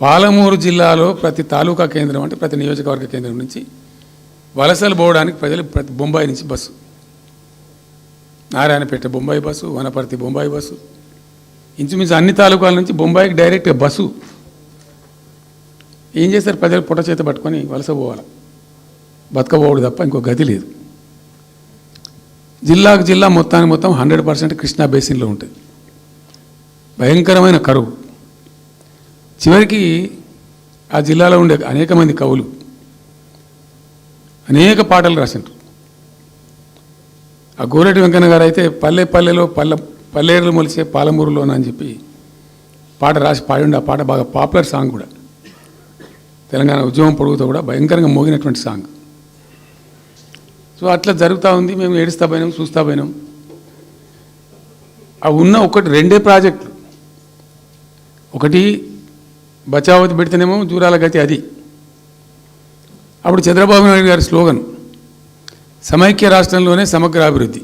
పాలమూరు జిల్లాలో ప్రతి తాలూకా కేంద్రం అంటే ప్రతి నియోజకవర్గ కేంద్రం నుంచి వలసలు పోవడానికి ప్రజలు ప్రతి బొంబాయి నుంచి bus, Narayanpet Bombay bus, Wanaparthy Bombay bus, ఇంచుమించు అన్ని తాలూకాల నుంచి బొంబాయికి డైరెక్ట్గా బస్సు. ఏం చేస్తారు? ప్రజలు పుట్ట చేత పట్టుకొని వలస పోవాలి, బతకపోవడు తప్ప ఇంకో గతి లేదు. జిల్లాకు జిల్లా మొత్తానికి మొత్తం 100% కృష్ణా బేసిన్లో ఉంటుంది. భయంకరమైన కరువు. చివరికి ఆ జిల్లాలో ఉండే అనేక మంది కవులు అనేక పాటలు రాసిండ్రు. ఆ గోరెటి వెంకన్న గారు అయితే పల్లె పల్లెలో పల్లెర్లు మొలిసే పాలమూరులోన అని చెప్పి పాట రాసి పాడిండు. ఆ పాట బాగా పాపులర్ సాంగ్ కూడా, తెలంగాణ ఉద్యమం పొడుగుతో కూడా భయంకరంగా మోగినటువంటి సాంగ్. సో అట్లా జరుగుతూ ఉంది. మేము ఏడుస్తా పోయినాం, చూస్తా పోయినాం. అవి ఉన్న రెండే ప్రాజెక్టులు. ఒకటి బచావతి పెడితేనేమో జూరాల గతి అది. అప్పుడు చంద్రబాబు నాయుడు గారి స్లోగన్ సమైక్య రాష్ట్రంలోనే సమగ్ర అభివృద్ధి.